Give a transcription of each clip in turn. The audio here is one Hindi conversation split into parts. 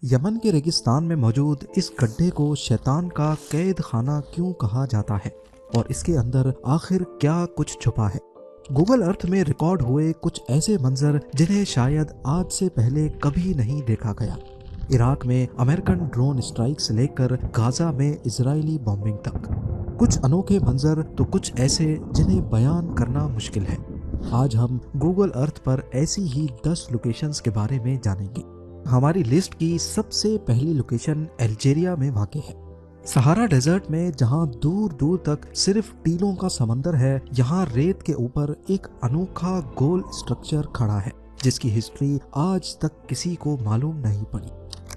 यमन के रेगिस्तान में मौजूद इस गड्ढे को शैतान का कैद खाना क्यों कहा जाता है और इसके अंदर आखिर क्या कुछ छुपा है। गूगल अर्थ में रिकॉर्ड हुए कुछ ऐसे मंजर जिन्हें शायद आज से पहले कभी नहीं देखा गया। इराक में अमेरिकन ड्रोन स्ट्राइक से लेकर गाजा में इजरायली बॉम्बिंग तक कुछ अनोखे मंजर तो कुछ ऐसे जिन्हें बयान करना मुश्किल है। आज हम गूगल अर्थ पर ऐसी ही 10 लोकेशंस के बारे में जानेंगे। हमारी लिस्ट की सबसे पहली लोकेशन अल्जीरिया में वाक़ है। सहारा डेजर्ट में जहां दूर दूर तक सिर्फ टीलों का समंदर है, यहाँ रेत के ऊपर एक अनोखा गोल स्ट्रक्चर खड़ा है जिसकी हिस्ट्री आज तक किसी को मालूम नहीं पड़ी।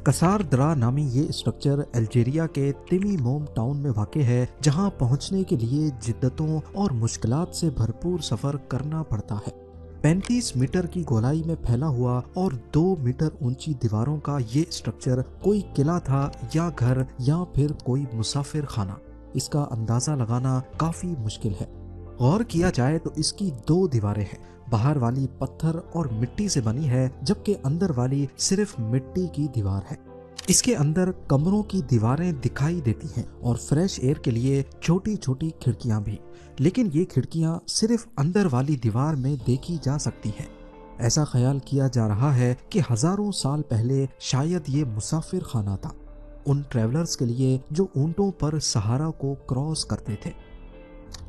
कसार दरा नामी ये स्ट्रक्चर अल्जीरिया के तिमी मोम टाउन में वाक़ है, जहां पहुंचने के लिए जिद्दतों और मुश्किलात से भरपूर सफर करना पड़ता है। 35 मीटर की गोलाई में फैला हुआ और 2 मीटर ऊंची दीवारों का ये स्ट्रक्चर कोई किला था या घर या फिर कोई मुसाफिर खाना, इसका अंदाजा लगाना काफी मुश्किल है। गौर किया जाए तो इसकी 2 दीवारें हैं। बाहर वाली पत्थर और मिट्टी से बनी है जबकि अंदर वाली सिर्फ मिट्टी की दीवार है। इसके अंदर कमरों की दीवारें दिखाई देती हैं और फ्रेश एयर के लिए छोटी छोटी खिड़कियां भी, लेकिन ये खिड़कियां सिर्फ अंदर वाली दीवार में देखी जा सकती हैं। ऐसा ख्याल किया जा रहा है कि हजारों साल पहले शायद ये मुसाफिर खाना था, उन ट्रैवलर्स के लिए जो ऊंटों पर सहारा को क्रॉस करते थे।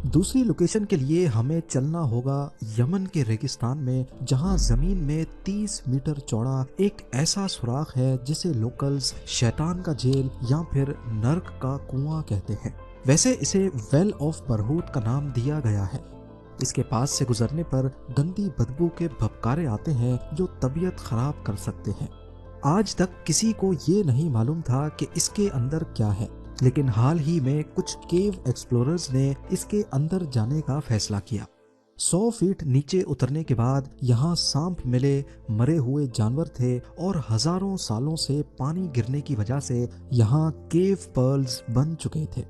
दूसरी लोकेशन के लिए हमें चलना होगा यमन के रेगिस्तान में, जहां जमीन में 30 मीटर चौड़ा एक ऐसा सुराख है जिसे लोकल्स शैतान का जेल या फिर नर्क का कुआं कहते हैं। वैसे इसे वेल ऑफ बरहूत का नाम दिया गया है। इसके पास से गुजरने पर गंदी बदबू के भपकारे आते हैं जो तबीयत खराब कर सकते हैं। आज तक किसी को ये नहीं मालूम था कि इसके अंदर क्या है, लेकिन हाल ही में कुछ केव एक्सप्लोरर्स ने इसके अंदर जाने का फैसला किया। 100 फीट नीचे उतरने के बाद यहाँ सांप मिले, मरे हुए जानवर थे और हजारों सालों से पानी गिरने की वजह से यहाँ केव पर्ल्स बन चुके थे।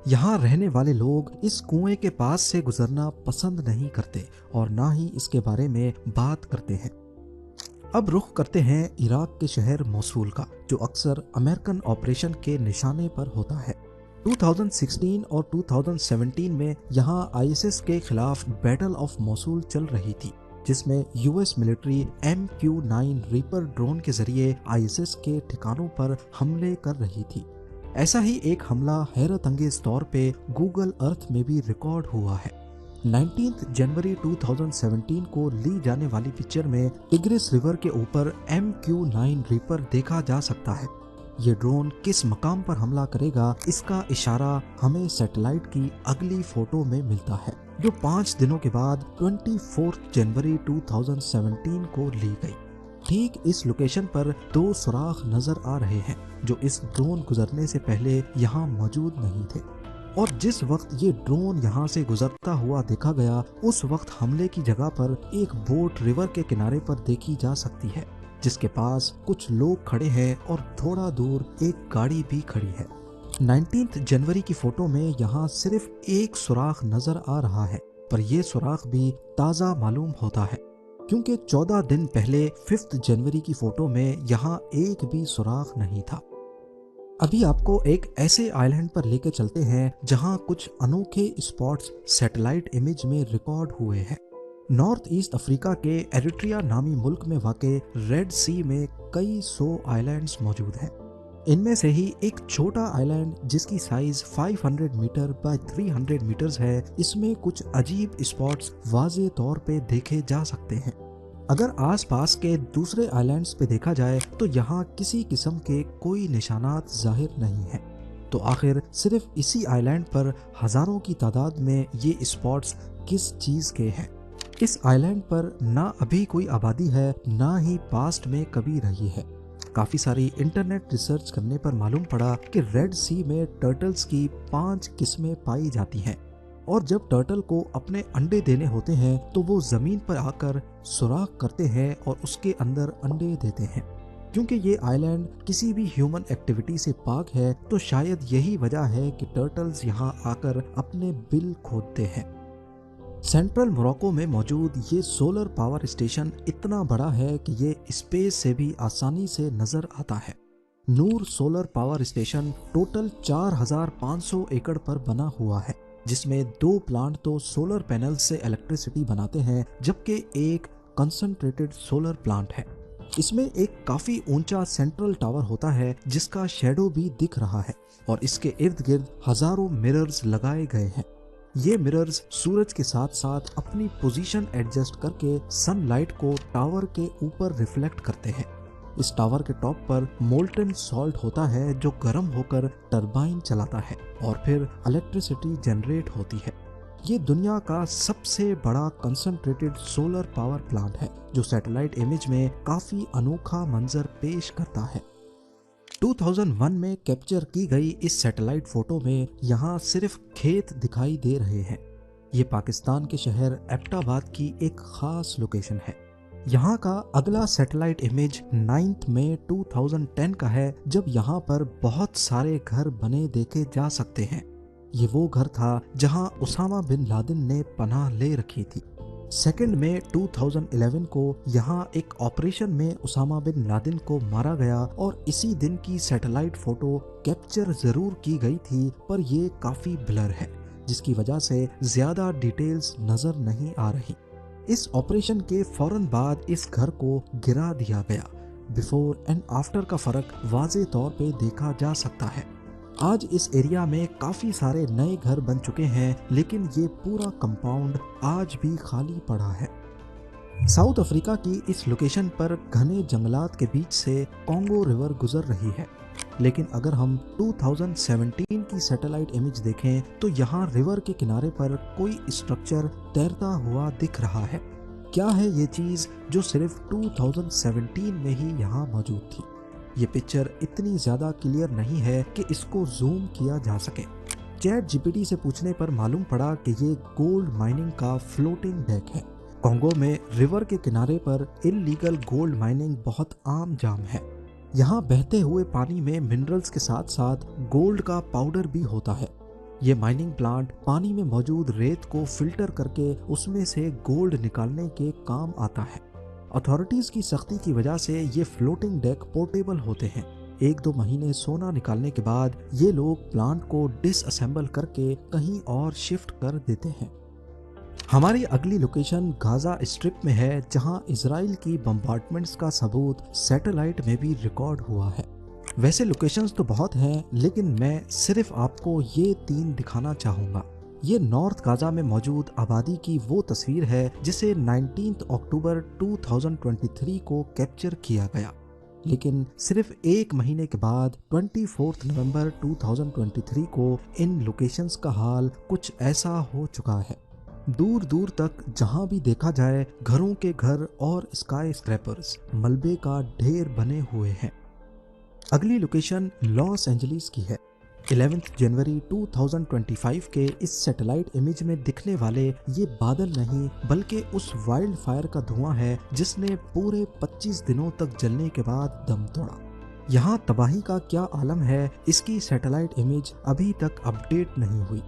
यहाँ रहने वाले लोग इस कुएं के पास से गुजरना पसंद नहीं करते और ना ही इसके बारे में बात करते हैं। अब रुख करते हैं इराक के शहर मोसूल का, जो अक्सर अमेरिकन ऑपरेशन के निशाने पर होता है। 2016 और 2017 में यहाँ आईएसएस के खिलाफ बैटल ऑफ मोसूल चल रही थी, जिसमें US military MQ-9 reaper drone के जरिए आईएसएस के ठिकानों पर हमले कर रही थी। ऐसा ही एक हमला हैरत अंगेज तौर पे गूगल अर्थ में भी रिकॉर्ड हुआ है। 19 जनवरी 2017 को ली जाने वाली पिक्चर में टिग्रिस रिवर के ऊपर MQ-9 रीपर देखा जा सकता है। ये ड्रोन किस मकाम पर हमला करेगा, इसका इशारा हमें सैटेलाइट की अगली फोटो में मिलता है, जो 5 दिनों के बाद 24 जनवरी 2017 को ली गई। ठीक इस लोकेशन पर 2 सुराख नजर आ रहे हैं जो इस ड्रोन गुजरने से पहले यहाँ मौजूद नहीं थे, और जिस वक्त ये ड्रोन यहाँ से गुजरता हुआ देखा गया, उस वक्त हमले की जगह पर एक बोट रिवर के किनारे पर देखी जा सकती है, जिसके पास कुछ लोग खड़े हैं और थोड़ा दूर एक गाड़ी भी खड़ी है। 19 जनवरी की फोटो में यहाँ सिर्फ एक सुराख नजर आ रहा है, पर यह सुराख भी ताज़ा मालूम होता है क्योंकि 14 दिन पहले 5 जनवरी की फोटो में यहाँ एक भी सुराख नहीं था। अभी आपको एक ऐसे आइलैंड पर लेके चलते हैं जहां कुछ अनोखे स्पॉट्स सैटेलाइट इमेज में रिकॉर्ड हुए हैं। नॉर्थ ईस्ट अफ्रीका के एरिट्रिया नामी मुल्क में वाक़े रेड सी में कई 100 आइलैंड्स मौजूद हैं। इनमें से ही एक छोटा आइलैंड जिसकी साइज 500 मीटर बाय 300 मीटर्स है, इसमें कुछ अजीब स्पॉट्स वाज़े तौर पे देखे जा सकते हैं। अगर आसपास के दूसरे आइलैंड्स पे देखा जाए तो यहाँ किसी किस्म के कोई निशानात जाहिर नहीं है, तो आखिर सिर्फ इसी आइलैंड पर हजारों की तादाद में ये स्पॉट्स किस चीज के हैं। इस आइलैंड पर ना अभी कोई आबादी है, ना ही पास्ट में कभी रही है। काफी सारी इंटरनेट रिसर्च करने पर मालूम पड़ा कि रेड सी में टर्टल्स की 5 किस्में पाई जाती हैं, और जब टर्टल को अपने अंडे देने होते हैं तो वो जमीन पर आकर सुराख करते हैं और उसके अंदर अंडे देते हैं। क्योंकि ये आइलैंड किसी भी ह्यूमन एक्टिविटी से पाक है, तो शायद यही वजह है कि टर्टल्स यहाँ आकर अपने बिल खोदते हैं। सेंट्रल मोरक्को में मौजूद ये सोलर पावर स्टेशन इतना बड़ा है कि ये स्पेस से भी आसानी से नजर आता है। नूर सोलर पावर स्टेशन टोटल 4500 एकड़ पर बना हुआ है, जिसमें 2 प्लांट तो सोलर पैनल से इलेक्ट्रिसिटी बनाते हैं, जबकि एक कंसंट्रेटेड सोलर प्लांट है। इसमें एक काफी ऊंचा सेंट्रल टावर होता है जिसका शेडो भी दिख रहा है, और इसके इर्द गिर्द हजारों मिरर्स लगाए गए हैं। ये मिरर्स सूरज के साथ साथ अपनी पोजीशन एडजस्ट करके सनलाइट को टावर के ऊपर रिफ्लेक्ट करते हैं। इस टावर के टॉप पर मोल्टन सॉल्ट होता है जो गर्म होकर टरबाइन चलाता है और फिर इलेक्ट्रिसिटी जनरेट होती है। ये दुनिया का सबसे बड़ा कंसंट्रेटेड सोलर पावर प्लांट है जो सैटेलाइट इमेज में काफी अनोखा मंजर पेश करता है। 2001 में कैप्चर की गई इस सैटेलाइट फोटो में यहाँ सिर्फ खेत दिखाई दे रहे हैं। ये पाकिस्तान के शहर एबटाबाद की एक खास लोकेशन है। यहाँ का अगला सैटेलाइट इमेज 9 मई 2010 का है, जब यहाँ पर बहुत सारे घर बने देखे जा सकते हैं। ये वो घर था जहां उसामा बिन लादेन ने पनाह ले रखी थी। 2 मई 2011 को यहाँ एक ऑपरेशन में उसामा बिन लादेन को मारा गया और इसी दिन की सैटेलाइट फोटो कैप्चर जरूर की गई थी, पर ये काफी ब्लर है जिसकी वजह से ज्यादा डिटेल्स नजर नहीं आ रही। इस ऑपरेशन के फौरन बाद इस घर को गिरा दिया गया। बिफोर एंड आफ्टर का फर्क वाज़ेह तौर पे देखा जा सकता है। आज इस एरिया में काफी सारे नए घर बन चुके हैं, लेकिन ये पूरा कंपाउंड आज भी खाली पड़ा है। साउथ अफ्रीका की इस लोकेशन पर घने जंगलात के बीच से कॉन्गो रिवर गुजर रही है, लेकिन अगर हम 2017 की सैटेलाइट इमेज देखें तो यहाँ रिवर के किनारे पर कोई स्ट्रक्चर तैरता हुआ दिख रहा है। क्या है ये चीज जो सिर्फ 2017 में ही यहाँ मौजूद थी? ये पिक्चर इतनी ज्यादा क्लियर नहीं है कि इसको जूम किया जा सके। चैट जीपीटी से पूछने पर मालूम पड़ा कि ये गोल्ड माइनिंग का फ्लोटिंग डेक है। कॉन्गो में रिवर के किनारे पर इल्लीगल गोल्ड माइनिंग बहुत आम जाम है। यहाँ बहते हुए पानी में मिनरल्स के साथ साथ गोल्ड का पाउडर भी होता है। ये माइनिंग प्लांट पानी में मौजूद रेत को फिल्टर करके उसमें से गोल्ड निकालने के काम आता है। अथॉरिटीज की सख्ती की वजह से ये फ्लोटिंग डेक पोर्टेबल होते हैं। 1-2 महीने सोना निकालने के बाद ये लोग प्लांट को डिसअसेंबल करके कहीं और शिफ्ट कर देते हैं। हमारी अगली लोकेशन गाजा स्ट्रिप में है, जहां इजराइल की बम्बार्डमेंट्स का सबूत सैटेलाइट में भी रिकॉर्ड हुआ है। वैसे लोकेशंस तो बहुत हैं, लेकिन मैं सिर्फ आपको ये 3 दिखाना चाहूँगा। ये नॉर्थ गाजा में मौजूद आबादी की वो तस्वीर है जिसे 19 अक्टूबर 2023 को कैप्चर किया गया, लेकिन सिर्फ 1 महीने के बाद 24 नवंबर 2023 को इन लोकेशंस का हाल कुछ ऐसा हो चुका है। दूर दूर तक जहां भी देखा जाए घरों के घर और स्काई स्क्रैपर्स मलबे का ढेर बने हुए हैं। अगली लोकेशन लॉस एंजलिस की है। 11 जनवरी 2025 के इस सैटेलाइट इमेज में दिखने वाले ये बादल नहीं बल्कि उस वाइल्ड फायर का धुआं है जिसने पूरे 25 दिनों तक जलने के बाद दम तोड़ा। यहाँ तबाही का क्या आलम है, इसकी सैटेलाइट इमेज अभी तक अपडेट नहीं हुई।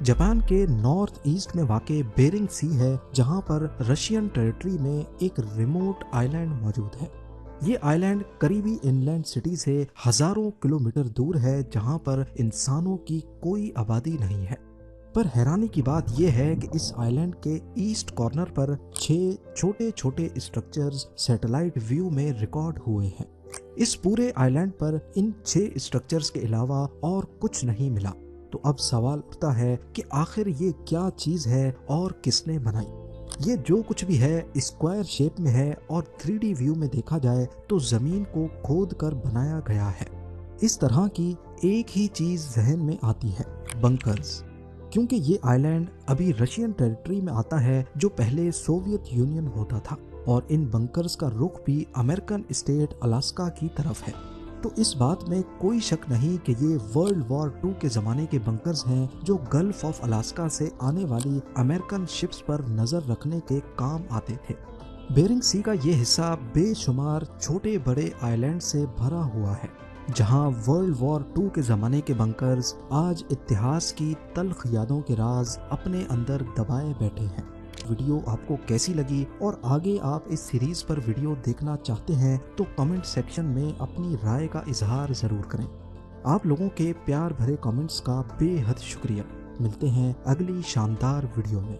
जापान के नॉर्थ ईस्ट में वाक़े बेरिंग सी है, जहाँ पर रशियन टेरिटरी में एक रिमोट आइलैंड मौजूद है। ये आइलैंड करीबी इनलैंड सिटी से हजारों किलोमीटर दूर है, जहां पर इंसानों की कोई आबादी नहीं है। पर हैरानी की बात यह है कि इस आइलैंड के ईस्ट कॉर्नर पर 6 छोटे छोटे स्ट्रक्चर्स सैटेलाइट व्यू में रिकॉर्ड हुए हैं। इस पूरे आइलैंड पर इन 6 स्ट्रक्चर्स के अलावा और कुछ नहीं मिला। तो अब सवाल उठता है कि आखिर ये क्या चीज है और किसने बनाई? ये जो कुछ भी है स्क्वायर शेप में है और 3D व्यू में देखा जाए तो जमीन को खोद कर बनाया गया है। इस तरह की एक ही चीज जहन में आती है, बंकर्स, क्योंकि ये आइलैंड अभी रशियन टेरिटरी में आता है जो पहले सोवियत यूनियन होता था, और इन बंकर्स का रुख भी अमेरिकन स्टेट अलास्का की तरफ है। तो इस बात में कोई शक नहीं कि ये वर्ल्ड वॉर 2 के ज़माने के बंकर्स हैं जो गल्फ ऑफ अलास्का से आने वाली अमेरिकन शिप्स पर नज़र रखने के काम आते थे। बेरिंग सी का ये हिस्सा बेशुमार छोटे बड़े आइलैंड से भरा हुआ है, जहां वर्ल्ड वॉर 2 के ज़माने के बंकर्स आज इतिहास की तल्ख यादों के राज अपने अंदर दबाए बैठे हैं। वीडियो आपको कैसी लगी और आगे आप इस सीरीज पर वीडियो देखना चाहते हैं तो कमेंट सेक्शन में अपनी राय का इजहार ज़रूर करें। आप लोगों के प्यार भरे कमेंट्स का बेहद शुक्रिया। मिलते हैं अगली शानदार वीडियो में।